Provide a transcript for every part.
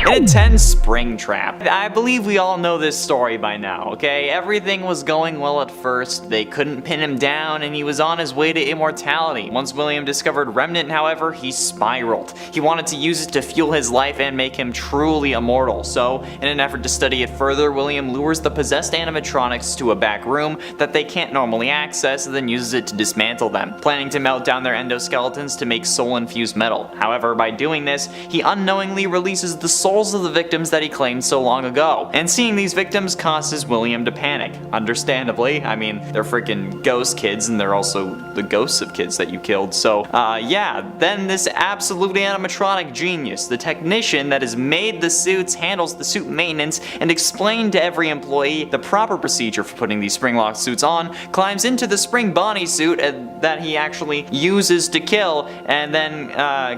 In a 10 spring trap. I believe we all know this story by now, okay? Everything was going well at first, they couldn't pin him down, and he was on his way to immortality. Once William discovered Remnant, however, he spiraled. He wanted to use it to fuel his life and make him truly immortal. So, in an effort to study it further, William lures the possessed animatronics to a back room that they can't normally access, and then uses it to dismantle them, planning to melt down their endoskeletons to make soul-infused metal. However, by doing this, he unknowingly releases the souls of the victims that he claimed so long ago. And seeing these victims causes William to panic. Understandably, I mean, they're freaking ghost kids, and they're also the ghosts of kids that you killed. So, yeah, then this absolute animatronic genius, the technician that has made the suits, handles the suit maintenance, and explained to every employee the proper procedure for putting these Springlock suits on, climbs into the Spring Bonnie suit that he actually uses to kill, and then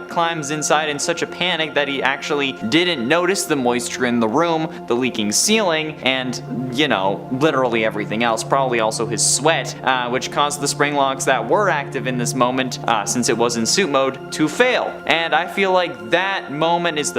climbs inside in such a panic that he actually didn't notice the moisture in the room, the leaking ceiling, and, you know, literally everything else, probably also his sweat, which caused the Springlocks that were active in this moment, since it was in suit mode, to fail. And I feel like that moment is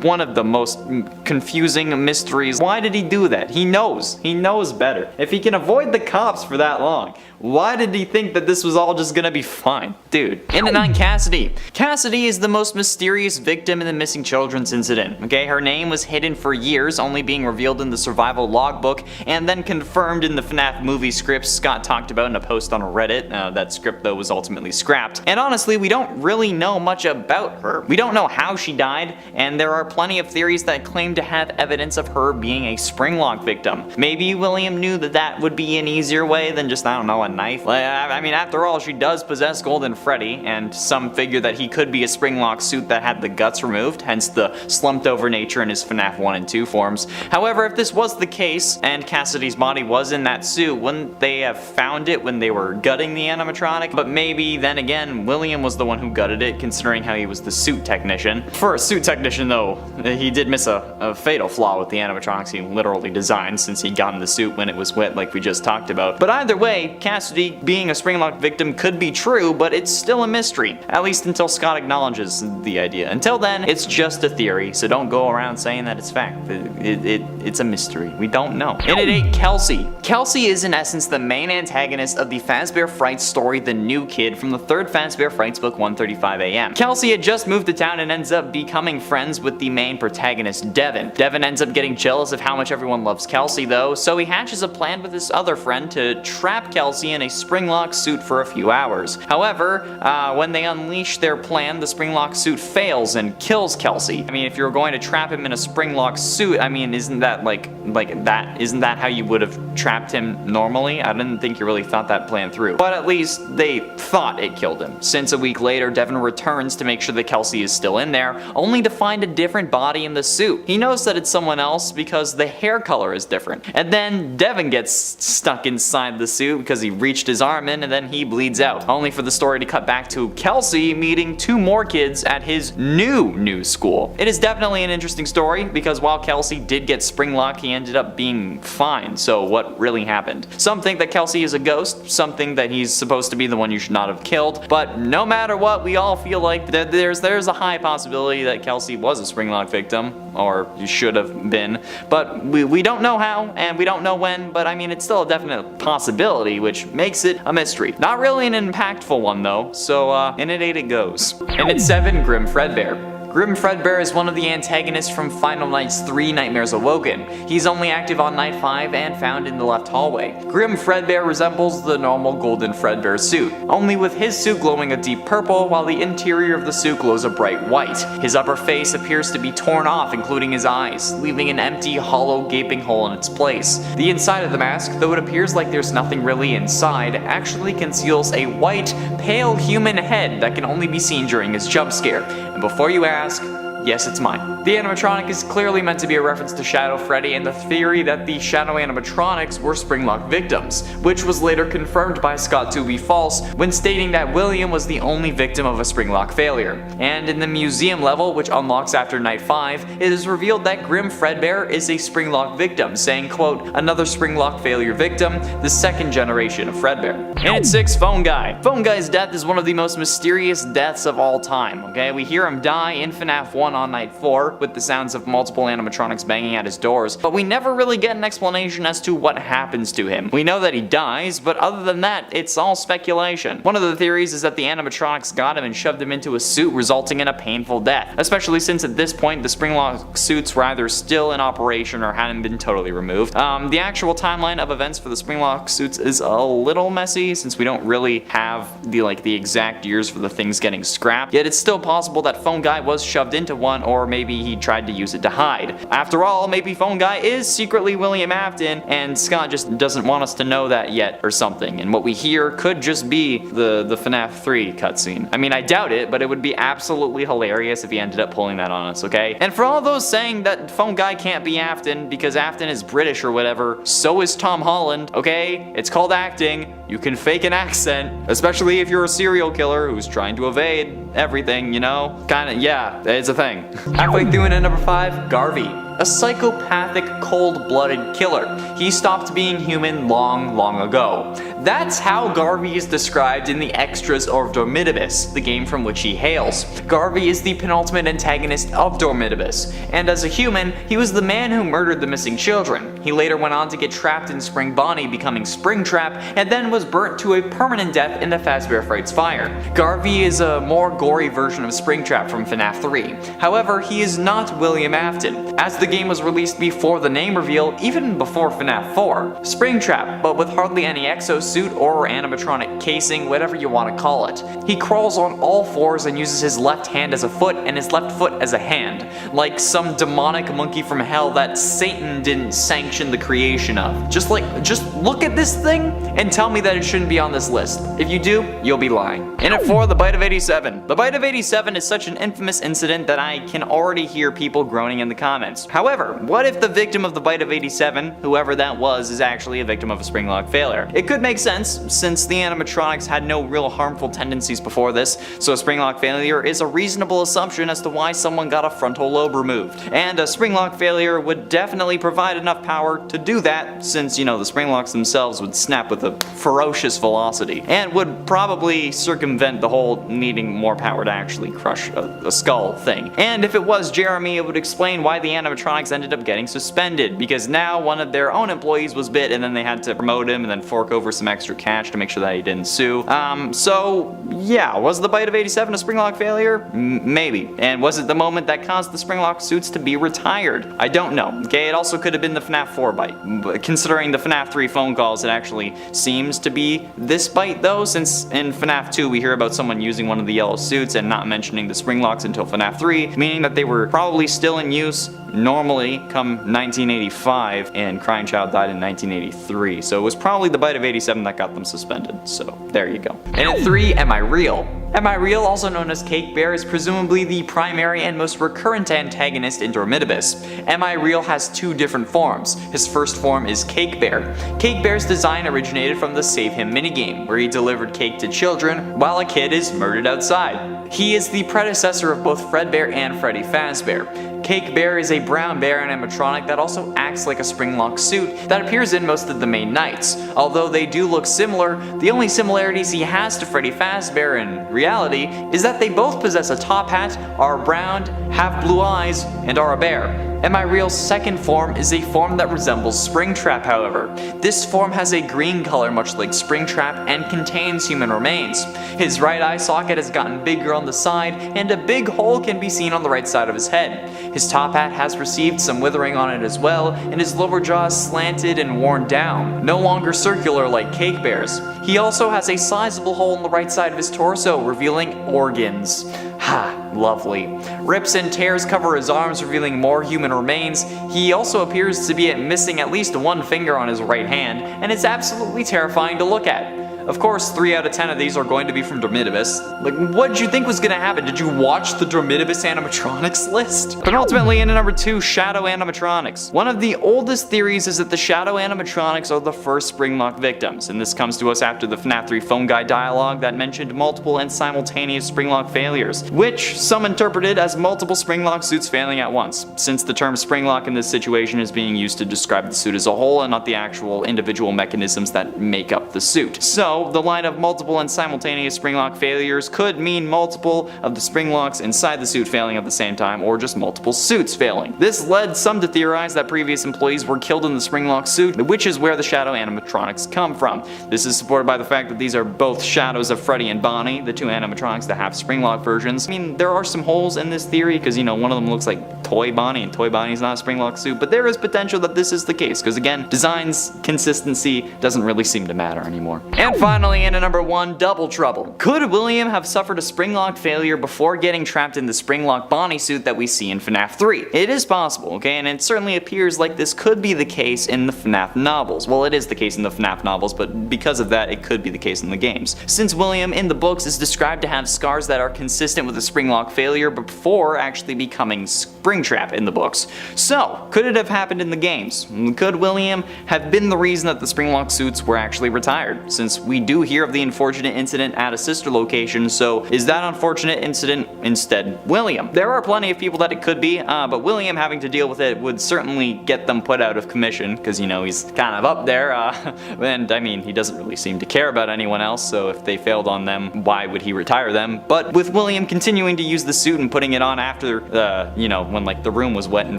one of the most confusing mysteries. Why did he do that? He knows better. If he can avoid the cops for that long, why did he think that this was all just gonna be fine? Dude. In at 9, Cassidy. Cassidy is the most mysterious victim in the missing children's incident. Okay, her name was hidden for years, only being revealed in the survival logbook, and then confirmed in the FNAF movie script Scott talked about in a post on Reddit. That script, though, was ultimately scrapped. And honestly, we don't really know much about her. We don't know how she died, and there are plenty of theories that claim to have evidence of her being a Springlock victim. Maybe William knew that would be an easier way than just, I don't know, a knife. I mean, after all, she does possess Golden Freddy, and some figure that he could be a Springlock suit that had the guts removed, hence the slumped over nature in his FNAF 1 and 2 forms. However, if this was the case, and Cassidy's body was in that suit, wouldn't they have found it when they were gutting the animatronic? But maybe, then again, William was the one who gutted it, considering how he was the suit technician. For a suit technician, though, he did miss a fatal flaw with the animatronics he literally designed, since he got in the suit when it was wet like we just talked about. But either way, Cassidy being a Springlock victim could be true, but it's still a mystery, at least until Scott acknowledges the idea. Until then, it's just a theory, so don't go around saying that it's fact. It's a mystery. We don't know. In at 8, Kelsey. Kelsey is in essence the main antagonist of the Fazbear Frights story The New Kid from the 3rd Fazbear Frights book 135 AM. Kelsey had just moved to town and ends up becoming friends with the main protagonist, Devin. Devin ends up getting jealous of how much everyone loves Kelsey, though, so he hatches a plan with his other friend to trap Kelsey in a Springlock suit for a few hours. However, when they unleash their plan, the Springlock suit fails and kills Kelsey. I mean, if you're going to trap him in a Springlock suit, I mean, isn't that isn't that how you would have trapped him normally? I didn't think you really thought that plan through. But at least they thought it killed him, since a week later, Devin returns to make sure that Kelsey is still in there, only to find a different body in the suit. He knows that it's someone else because the hair color is different. And then Devin gets stuck inside the suit because he reached his arm in, and then he bleeds out. Only for the story to cut back to Kelsey meeting 2 more kids at his new school. It is definitely an interesting story, because while Kelsey did get Springlock, he ended up being fine. So what really happened? Some think that Kelsey is a ghost, some think that he's supposed to be the one you should not have killed, but no matter what, we all feel like that there's a high possibility that Kelsey was a Springlock victim, or you should have been, but we don't know how, and we don't know when, but I mean, it's still a definite possibility, which makes it a mystery. Not really an impactful one, though, so in at 8 it goes. And at 7, Grimfredbear. Grimfredbear is one of the antagonists from Final Nights 3 Nightmares Awoken. He's only active on night 5 and found in the left hallway. Grimfredbear resembles the normal Golden Fredbear suit, only with his suit glowing a deep purple while the interior of the suit glows a bright white. His upper face appears to be torn off, including his eyes, leaving an empty, hollow, gaping hole in its place. The inside of the mask, though it appears like there's nothing really inside, actually conceals a white, pale human head that can only be seen during his jump scare. And before you ask, yes, it's mine. The animatronic is clearly meant to be a reference to Shadow Freddy and the theory that the Shadow animatronics were Springlock victims, which was later confirmed by Scott to be false when stating that William was the only victim of a Springlock failure. And in the museum level, which unlocks after night 5, it is revealed that Grimfredbear is a Springlock victim, saying, quote, another Springlock failure victim, the 2nd generation of Fredbear. And at 6, Phonegui. Phoneguy's death is one of the most mysterious deaths of all time, okay? We hear him die in FNAF 1 on night 4, with the sounds of multiple animatronics banging at his doors, but we never really get an explanation as to what happens to him. We know that he dies, but other than that, it's all speculation. One of the theories is that the animatronics got him and shoved him into a suit, resulting in a painful death, especially since at this point the Springlock suits were either still in operation or hadn't been totally removed. The actual timeline of events for the Springlock suits is a little messy, since we don't really have the exact years for the things getting scrapped, yet it's still possible that Phoneguy was shoved into one, or maybe he tried to use it to hide. After all, maybe Phoneguy is secretly William Afton, and Scott just doesn't want us to know that yet or something, and what we hear could just be the FNAF 3 cutscene. I mean, I doubt it, but it would be absolutely hilarious if he ended up pulling that on us, okay? And for all those saying that Phoneguy can't be Afton because Afton is British or whatever, so is Tom Holland, okay? It's called acting. You can fake an accent, especially if you're a serial killer who's trying to evade everything, you know? Kinda, yeah, it's a thing. Halfway through into number 5, Garvey. A psychopathic, cold-blooded killer. He stopped being human long ago. That's how Garvey is described in the extras of Dormitibus, the game from which he hails. Garvey is the penultimate antagonist of Dormitibus, and as a human, he was the man who murdered the missing children. He later went on to get trapped in Spring Bonnie, becoming Springtrap, and then was burnt to a permanent death in the Fazbear Frights fire. Garvey is a more gory version of Springtrap from FNAF 3. However, he is not William Afton, as the game was released before the name reveal, even before FNAF 4. Springtrap, but with hardly any exosuit or animatronic casing, whatever you want to call it. He crawls on all fours and uses his left hand as a foot and his left foot as a hand, like some demonic monkey from hell that Satan didn't sanction the creation of. Just look at this thing and tell me that it shouldn't be on this list. If you do, you'll be lying. In at 4, the Bite of 87. The Bite of 87 is such an infamous incident that I can already hear people groaning in the comments. However, what if the victim of the Bite of 87, whoever that was, is actually a victim of a Springlock failure? It could make sense, since the animatronics had no real harmful tendencies before this, so a Springlock failure is a reasonable assumption as to why someone got a frontal lobe removed. And a Springlock failure would definitely provide enough power to do that, since, you know, the Springlocks themselves would snap with a ferocious velocity, and would probably circumvent the whole needing more power to actually crush a skull thing. And if it was Jeremy, it would explain why the animatronics ended up getting suspended, because now one of their own employees was bit and then they had to promote him and then fork over some extra cash to make sure that he didn't sue. So yeah, was the Bite of 87 a Springlock failure? Maybe. And was it the moment that caused the Springlock suits to be retired? I don't know. Okay, it also could have been the FNAF 4 bite. But considering the FNAF 3 phone calls, it actually seems to be this bite though, since in FNAF 2 we hear about someone using one of the yellow suits and not mentioning the Springlocks until FNAF 3, meaning that they were probably still in use normally come 1985, and Crying Child died in 1983, so it was probably the Bite of 87 that got them suspended, so there you go. And at 3, Am I Real? Am I Real, also known as Cake Bear, is presumably the primary and most recurrent antagonist in Dormitibus. Am I Real has 2 different forms. His first form is Cake Bear. Cake Bear's design originated from the Save Him minigame, where he delivered cake to children while a kid is murdered outside. He is the predecessor of both Fredbear and Freddy Fazbear. Cake Bear is a brown bear animatronic that also acts like a Springlock suit that appears in most of the main nights. Although they do look similar, the only similarities he has to Freddy Fazbear in reality is that they both possess a top hat, are brown, have blue eyes, and are a bear. Am I Real's second form is a form that resembles Springtrap, however. This form has a green color much like Springtrap and contains human remains. His right eye socket has gotten bigger on the side and a big hole can be seen on the right side of his head. His top hat has received some withering on it as well, and his lower jaw is slanted and worn down, no longer circular like Cake Bear's. He also has a sizable hole in the right side of his torso, revealing organs. Ha, lovely. Rips and tears cover his arms, revealing more human remains. He also appears to be missing at least 1 finger on his right hand, and it's absolutely terrifying to look at. Of course, 3 out of 10 of these are going to be from Dormitibus. Like, what did you think was gonna happen? Did you watch the Dormitibus animatronics list? But ultimately, in number 2, Shadow Animatronics. One of the oldest theories is that the Shadow Animatronics are the first Springlock victims, and this comes to us after the FNAF 3 Phoneguy dialogue that mentioned multiple and simultaneous Springlock failures, which some interpreted as multiple Springlock suits failing at once, since the term Springlock in this situation is being used to describe the suit as a whole and not the actual individual mechanisms that make up the suit. So, So, the line of multiple and simultaneous Springlock failures could mean multiple of the Springlocks inside the suit failing at the same time, or just multiple suits failing. This led some to theorize that previous employees were killed in the Springlock suit, which is where the shadow animatronics come from. This is supported by the fact that these are both shadows of Freddy and Bonnie, the two animatronics that have Springlock versions. I mean, there are some holes in this theory, because, you know, one of them looks like Toy Bonnie, and Toy Bonnie's not a Springlock suit, but there is potential that this is the case, because again, designs consistency doesn't really seem to matter anymore. And finally, in at number 1, Double Trouble. Could William have suffered a Springlock failure before getting trapped in the Springlock Bonnie suit that we see in FNAF 3? It is possible, okay, and it certainly appears like this could be the case in the FNAF novels. Well, it is the case in the FNAF novels, but because of that, it could be the case in the games. Since William in the books is described to have scars that are consistent with a Springlock failure before actually becoming Springtrap in the books. So, could it have happened in the games? Could William have been the reason that the Springlock suits were actually retired? Since we do hear of the unfortunate incident at a sister location, so is that unfortunate incident instead William? There are plenty of people that it could be, but William having to deal with it would certainly get them put out of commission, because, you know, he's kind of up there, and I mean, he doesn't really seem to care about anyone else, so if they failed on them, why would he retire them? But with William continuing to use the suit and putting it on after, you know, when like the room was wet in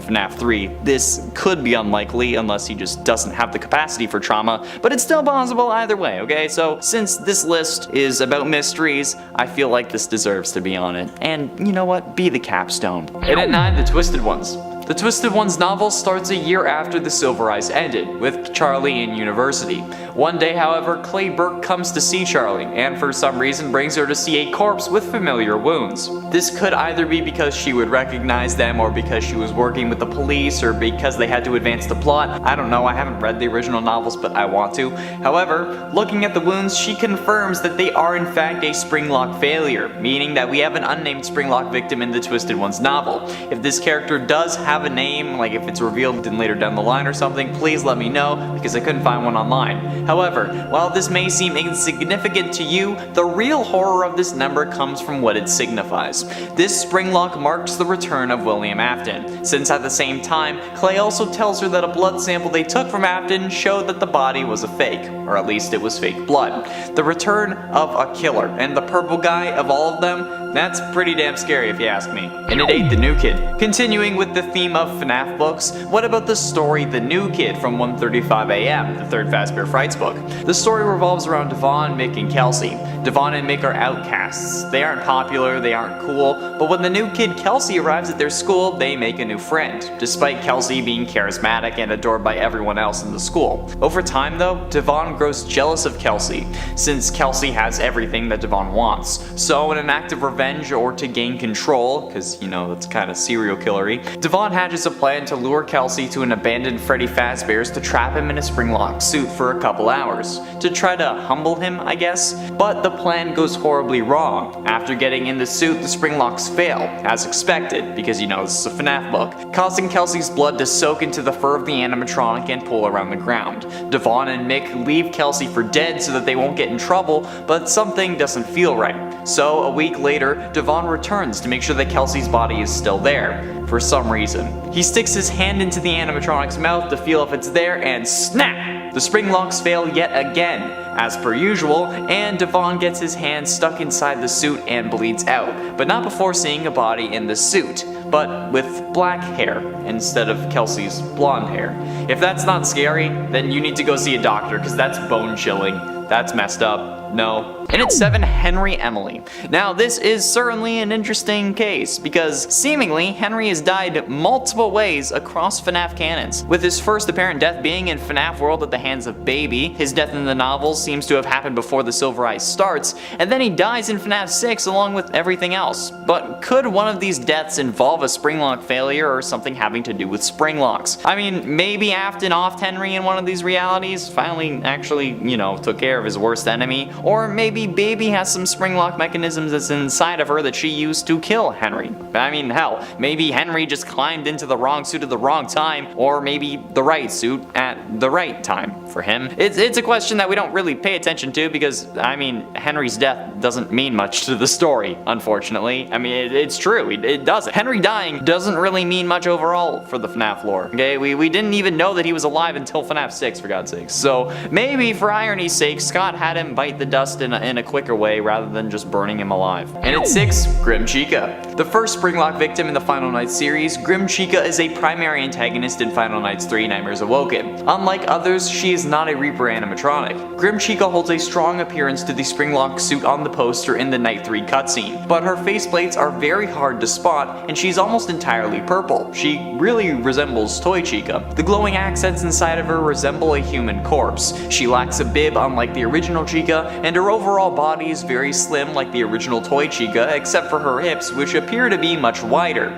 FNAF 3, this could be unlikely unless he just doesn't have the capacity for trauma, but it's still possible either way, okay? So since this list is about mysteries, I feel like this deserves to be on it. And you know what? Be the capstone. And at 9, The Twisted Ones. The Twisted Ones novel starts a year after the Silver Eyes ended, with Charlie in university. One day, however, Clay Burke comes to see Charlie, and for some reason brings her to see a corpse with familiar wounds. This could either be because she would recognize them, or because she was working with the police, or because they had to advance the plot. I don't know, I haven't read the original novels, but I want to. However, looking at the wounds, she confirms that they are in fact a Springlock failure, meaning that we have an unnamed Springlock victim in the Twisted Ones novel. If this character does have a name, like if it's revealed later down the line or something, please let me know, because I couldn't find one online. However, while this may seem insignificant to you, the real horror of this number comes from what it signifies. This Springlock marks the return of William Afton, since at the same time, Clay also tells her that a blood sample they took from Afton showed that the body was a fake, or at least it was fake blood. The return of a killer, and the purple guy of all of them, that's pretty damn scary if you ask me. And it ain't the new kid. Continuing with the theme of FNAF books, what about the story The New Kid from 1:35 AM, the third Fazbear Frights book? The story revolves around Devon, Mick, and Kelsey. Devon and Mick are outcasts. They aren't popular, they aren't cool, but when the new kid Kelsey arrives at their school, they make a new friend, despite Kelsey being charismatic and adored by everyone else in the school. Over time though, Devon grows jealous of Kelsey, since Kelsey has everything that Devon wants. So in an act of revenge or to gain control, because you know that's kind of serial killery, Devon hatches a plan to lure Kelsey to an abandoned Freddy Fazbear's to trap him in a Springlock suit for a couple hours, to try to humble him, I guess. But the plan goes horribly wrong. After getting in the suit, the Springlocks fail, as expected, because you know this is a FNAF book, causing Kelsey's blood to soak into the fur of the animatronic and pull around the ground. Devon and Mick leave Kelsey for dead so that they won't get in trouble, but something doesn't feel right. So a week later, Devon returns to make sure that Kelsey's body is still there, for some reason. He sticks his hand into the animatronic's mouth to feel if it's there, and snap! The Springlocks fail yet again, as per usual, and Devon gets his hand stuck inside the suit and bleeds out, but not before seeing a body in the suit, but with black hair instead of Kelsey's blonde hair. If that's not scary, then you need to go see a doctor, because that's bone chilling. That's messed up. No. And at 7, Henry Emily. Now this is certainly an interesting case, because seemingly Henry has died multiple ways across FNAF canons, with his first apparent death being in FNAF World at the hands of Baby. His death in the novels seems to have happened before the Silver Eyes starts, and then he dies in FNAF 6 along with everything else. But could one of these deaths involve a Springlock failure or something having to do with Springlocks? I mean, maybe Afton offed Henry in one of these realities, finally actually, you know, took care of his worst enemy, or maybe Baby has some Springlock mechanisms that's inside of her that she used to kill Henry. I mean, hell, maybe Henry just climbed into the wrong suit at the wrong time, or maybe the right suit at the right time for him. It's a question that we don't really pay attention to, because, I mean, Henry's death doesn't mean much to the story, unfortunately. I mean, it's true, it doesn't. Henry dying doesn't really mean much overall for the FNAF lore, okay? We didn't even know that he was alive until FNAF 6, for God's sakes. So, maybe for irony's sake, Scott had him bite the dust in a quicker way rather than just burning him alive. And at 6, Grim Chica. The first Springlock victim in the Final Nights series, Grim Chica is a primary antagonist in Final Nights 3 Nightmares Awoken. Unlike others, she is not a Reaper animatronic. Grim Chica holds a strong appearance to the Springlock suit on the poster in the Night 3 cutscene, but her faceplates are very hard to spot and she's almost entirely purple. She really resembles Toy Chica. The glowing accents inside of her resemble a human corpse. She lacks a bib unlike the original Chica, and her overall body is very slim like the original Toy Chica, except for her hips, which appear to be much wider.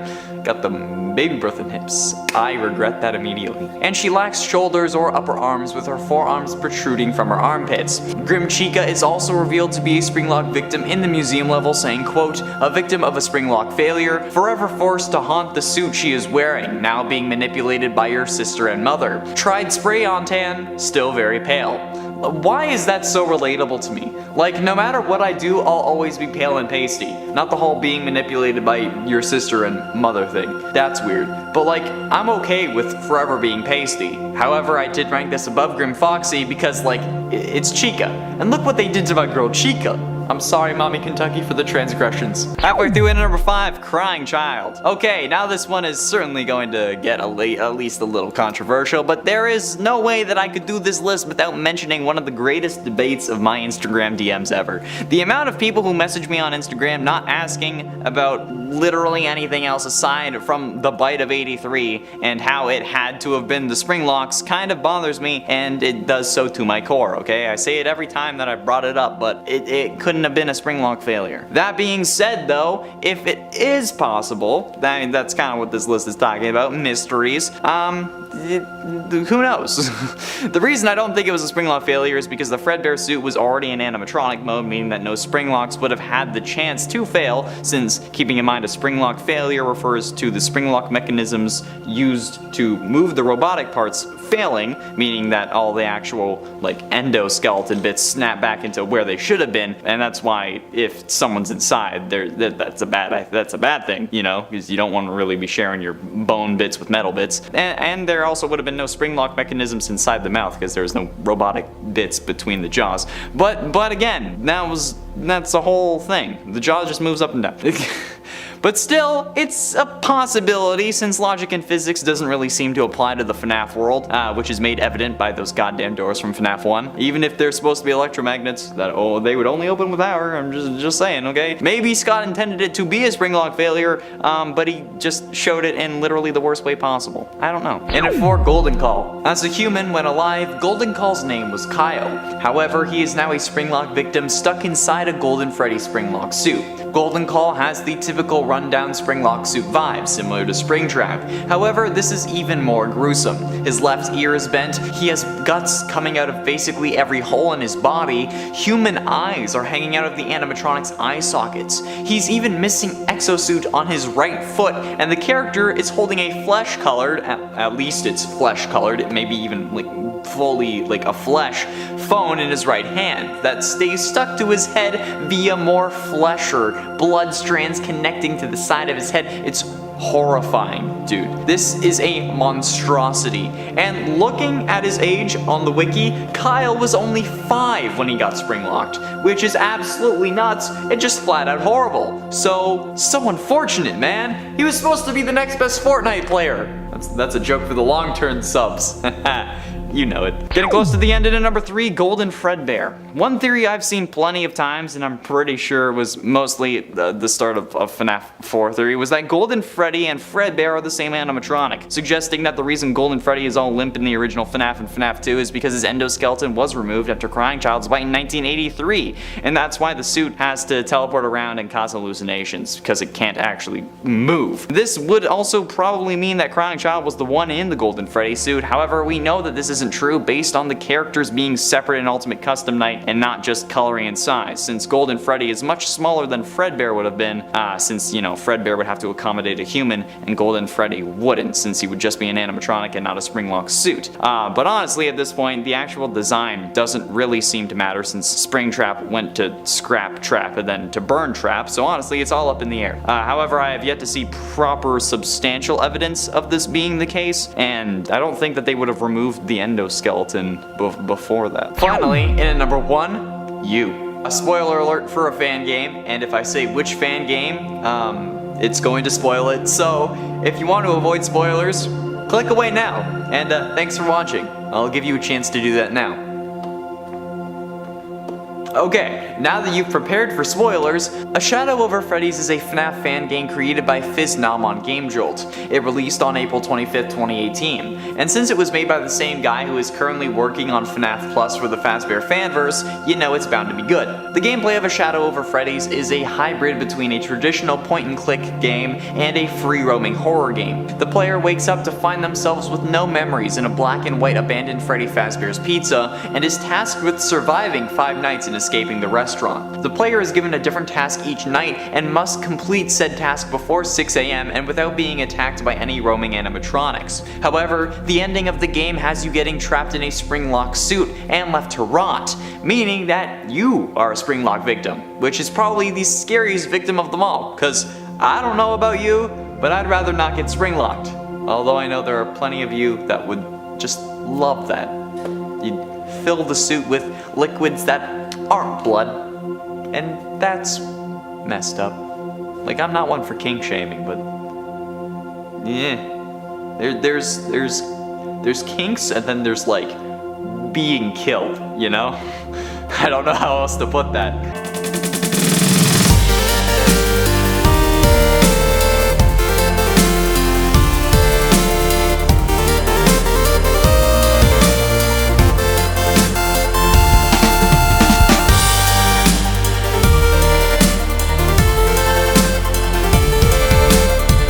Got the baby birth and hips. I regret that immediately. And she lacks shoulders or upper arms, with her forearms protruding from her armpits. Grim Chica is also revealed to be a Springlock victim in the museum level, saying, quote, "A victim of a Springlock failure, forever forced to haunt the suit she is wearing, now being manipulated by your sister and mother. Tried spray on tan, still very pale." Why is that so relatable to me? Like, no matter what I do, I'll always be pale and pasty. Not the whole being manipulated by your sister and mother thing. That's weird. But like, I'm okay with forever being pasty. However, I did rank this above Grim Foxy because, like, it's Chica. And look what they did to my girl Chica. I'm sorry, Mommy Kentucky, for the transgressions. Halfway through, in number 5, Crying Child. Okay, now this one is certainly going to get at least a little controversial, but there is no way that I could do this list without mentioning one of the greatest debates of my Instagram DMs ever. The amount of people who message me on Instagram not asking about literally anything else aside from the bite of 83 and how it had to have been the Springlocks kind of bothers me, and it does so to my core, okay? I say it every time that I brought it up, but it couldn't have been a Springlock failure. That being said though, if it is possible, that's kind of what this list is talking about, mysteries, who knows? The reason I don't think it was a Springlock failure is because the Fredbear suit was already in animatronic mode, meaning that no Springlocks would have had the chance to fail, since keeping in mind a Springlock failure refers to the Springlock mechanisms used to move the robotic parts failing, meaning that all the actual like endoskeleton bits snap back into where they should have been, and that's why if someone's inside, that's a bad thing, you know, because you don't want to really be sharing your bone bits with metal bits, and there also would have been no Springlock mechanisms inside the mouth because there's no robotic bits between the jaws. But again, that's the whole thing. The jaw just moves up and down. But still, it's a possibility since logic and physics doesn't really seem to apply to the FNAF world, which is made evident by those goddamn doors from FNAF 1. Even if they're supposed to be electromagnets, they would only open with power. I'm just saying, okay? Maybe Scott intended it to be a Springlock failure, but he just showed it in literally the worst way possible. I don't know. And at 4, Golden Call. As a human, when alive, Golden Call's name was Kyle. However, he is now a Springlock victim stuck inside a Golden Freddy Springlock suit. Golden Call has the typical rundown Springlock suit vibe, similar to Springtrap. However, this is even more gruesome. His left ear is bent, he has guts coming out of basically every hole in his body, human eyes are hanging out of the animatronics' eye sockets. He's even missing exosuit on his right foot, and the character is holding a flesh-colored, at least it's flesh-colored, it may be even like fully like a flesh, phone in his right hand that stays stuck to his head via more flesh or blood strands connecting to the side of his head. It's horrifying, dude. This is a monstrosity. And looking at his age on the wiki, Kyle was only 5 when he got Springlocked, which is absolutely nuts and just flat out horrible. So unfortunate, man. He was supposed to be the next best Fortnite player. That's a joke for the long-term subs. You know it. Getting close to the end, and at number 3, Golden Fredbear. One theory I've seen plenty of times, and I'm pretty sure was mostly the start of FNAF 4 theory, was that Golden Freddy and Fredbear are the same animatronic, suggesting that the reason Golden Freddy is all limp in the original FNAF and FNAF 2 is because his endoskeleton was removed after Crying Child's bite in 1983, and that's why the suit has to teleport around and cause hallucinations, because it can't actually move. This would also probably mean that Crying Child was the one in the Golden Freddy suit. However, we know that this isn't true based on the characters being separate in Ultimate Custom Night and not just coloring and size, since Golden Freddy is much smaller than Fredbear would have been, since, you know, Fredbear would have to accommodate a human and Golden Freddy wouldn't, since he would just be an animatronic and not a Springlock suit. But honestly, at this point, the actual design doesn't really seem to matter, since Springtrap went to Scrap Trap and then to Burn Trap, so honestly, it's all up in the air. However, I have yet to see proper substantial evidence of this being the case, and I don't think that they would have removed the endoskeleton before that. Finally, in at number 1, you. A spoiler alert for a fan game, and if I say which fan game, it's going to spoil it. So, if you want to avoid spoilers, click away now. And thanks for watching. I'll give you a chance to do that now. Okay, now that you've prepared for spoilers, A Shadow Over Freddy's is a FNAF fan game created by Phisnom on GameJolt. It released on April 25th, 2018, and since it was made by the same guy who is currently working on FNAF Plus for the Fazbear fanverse, you know it's bound to be good. The gameplay of A Shadow Over Freddy's is a hybrid between a traditional point-and-click game and a free-roaming horror game. The player wakes up to find themselves with no memories in a black and white abandoned Freddy Fazbear's Pizza, and is tasked with surviving 5 nights in escaping the restaurant. The player is given a different task each night and must complete said task before 6 AM and without being attacked by any roaming animatronics. However, the ending of the game has you getting trapped in a Springlock suit and left to rot, meaning that you are a Springlock victim, which is probably the scariest victim of them all, cause I don't know about you, but I'd rather not get Springlocked. Although I know there are plenty of you that would just love that. You'd fill the suit with liquids that aren't blood, and that's messed up. Like, I'm not one for kink shaming, but yeah, there's kinks, and then there's like being killed, you know? I don't know how else to put that.